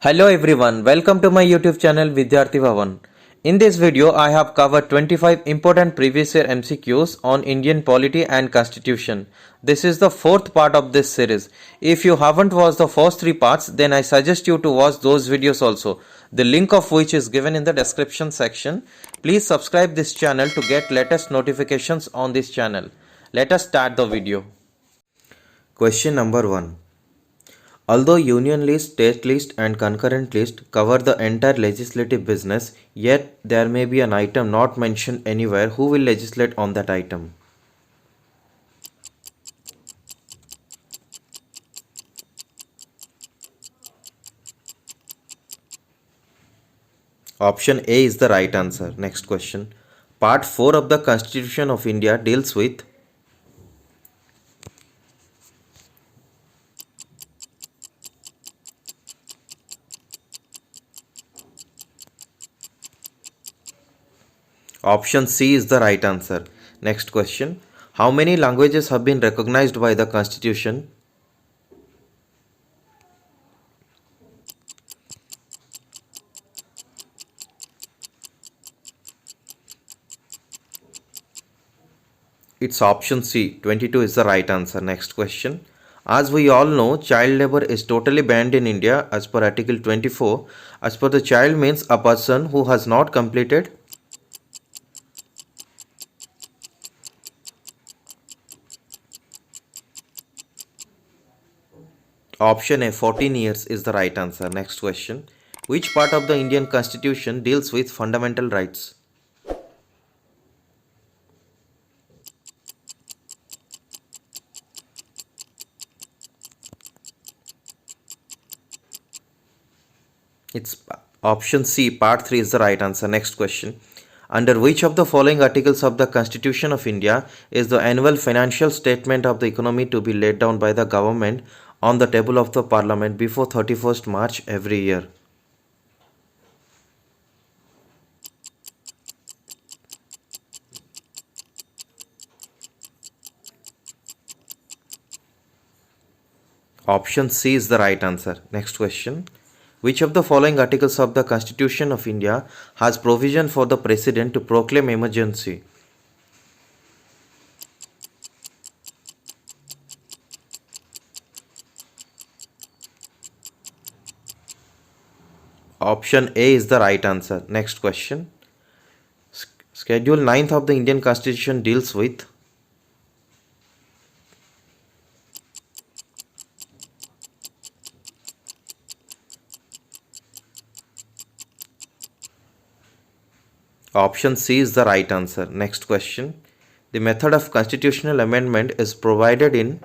Hello everyone, welcome to my YouTube channel Vidyarthi Bhavan. In this video, I have covered 25 important previous year MCQs on Indian polity and constitution. This is the fourth part of this series. If you haven't watched the first three parts, then I suggest you to watch those videos also. The link of which is given in the description section. Please subscribe this channel to get latest notifications on this channel. Let us start the video. Question number 1. Although union list, state list and concurrent list cover the entire legislative business, yet there may be an item not mentioned anywhere. Who will legislate on that item? Option A is the right answer. Next question. Part 4 of the Constitution of India deals with. Option C is the right answer. Next question. How many languages have been recognized by the Constitution? It's option C. 22 is the right answer. Next question. As we all know, child labor is totally banned in India as per Article 24. As per the child means a person who has not completed. Option A, 14 years is the right answer. Next question. Which part of the Indian Constitution deals with fundamental rights? It's option C, part 3 is the right answer. Next question. Under which of the following articles of the Constitution of India is the annual financial statement of the economy to be laid down by the government on the table of the Parliament before 31st March every year? Option C is the right answer. Next question. Which of the following articles of the Constitution of India has provision for the President to proclaim emergency? Option A is the right answer. Next question. Schedule 9th of the Indian Constitution deals with. Option C is the right answer. Next question. The method of constitutional amendment is provided in.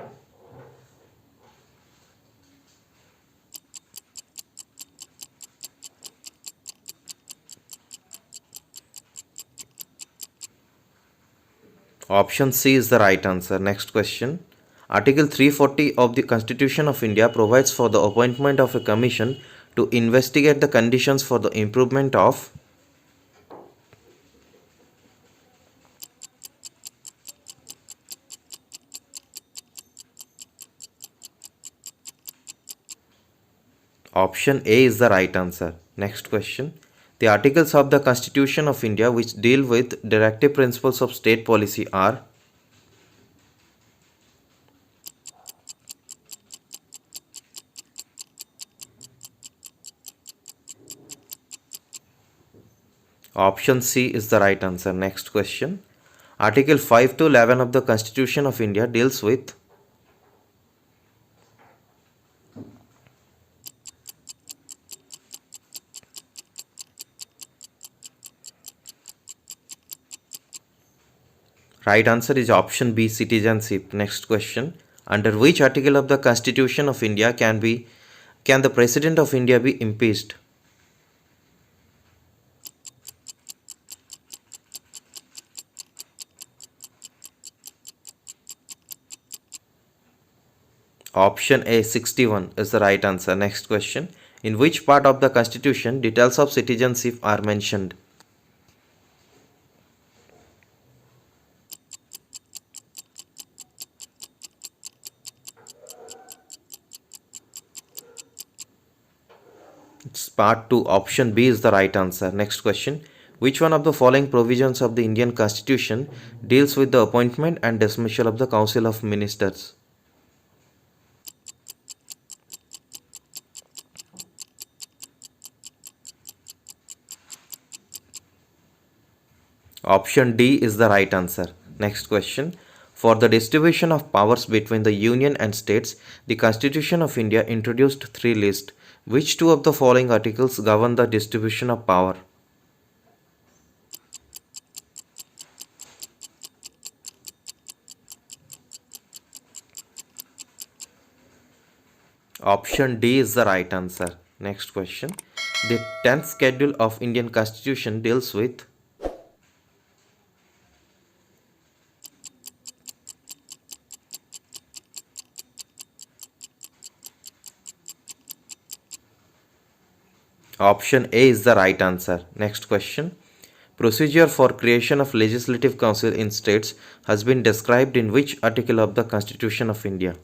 Option C is the right answer. Next question. Article 340 of the Constitution of India provides for the appointment of a commission to investigate the conditions for the improvement of. Option A is the right answer. Next question. The articles of the Constitution of India which deal with directive principles of state policy are. Option C is the right answer. Next question. Article 5 to 11 of the Constitution of India deals with. Right answer is option B, citizenship. Next question. Under which article of the Constitution of India can the President of India be impeached? Option A, 61 is the right answer. Next question. In which part of the Constitution details of citizenship are mentioned? It's part 2. Option B is the right answer. Next question. Which one of the following provisions of the Indian Constitution deals with the appointment and dismissal of the Council of Ministers? Option D is the right answer. Next question. For the distribution of powers between the Union and states, the Constitution of India introduced three lists. Which two of the following articles govern the distribution of power? Option D is the right answer. Next question. The 10th schedule of Indian Constitution deals with. Option A is the right answer. Next question. Procedure for creation of Legislative Council in states has been described in which article of the Constitution of India?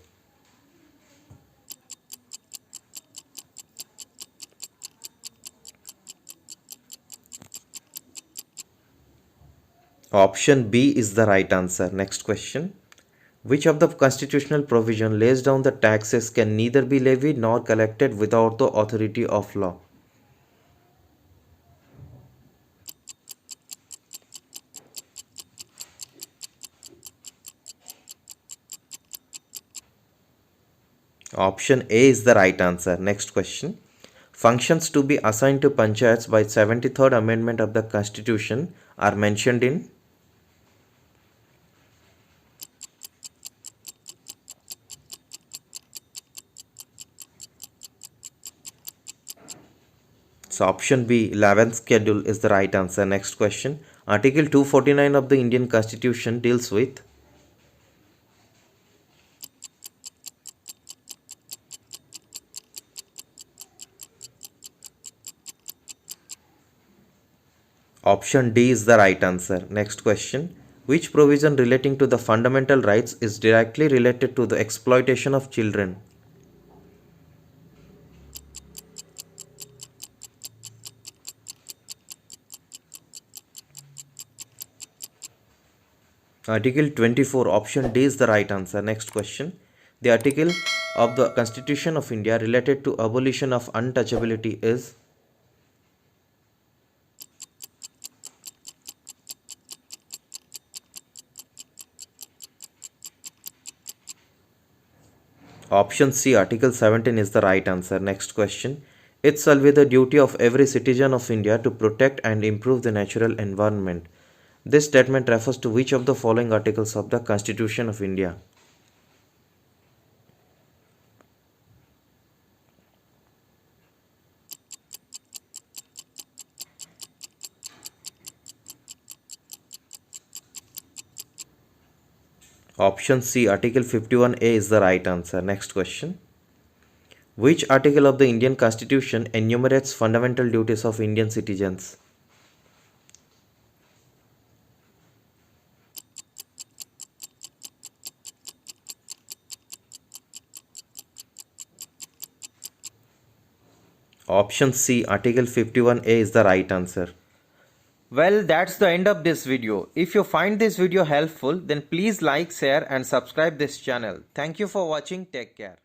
Option B is the right answer. Next question. Which of the constitutional provision lays down the taxes can neither be levied nor collected without the authority of law? Option A is the right answer. Next question. Functions to be assigned to panchayats by 73rd Amendment of the Constitution are mentioned in. So option B, 11th schedule is the right answer. Next question. Article 249 of the Indian Constitution deals with. Option D is the right answer. Next question. Which provision relating to the fundamental rights is directly related to the exploitation of children? Article 24, option D is the right answer. Next question. The article of the Constitution of India related to abolition of untouchability is. Option C, Article 17 is the right answer. Next question. It shall be the duty of every citizen of India to protect and improve the natural environment. This statement refers to which of the following articles of the Constitution of India? Option C, Article 51A is the right answer. Next question. Which article of the Indian Constitution enumerates fundamental duties of Indian citizens? Option C, Article 51A is the right answer. Well, that's the end of this video. If you find this video helpful, then please like, share and subscribe this channel. Thank you for watching. Take care.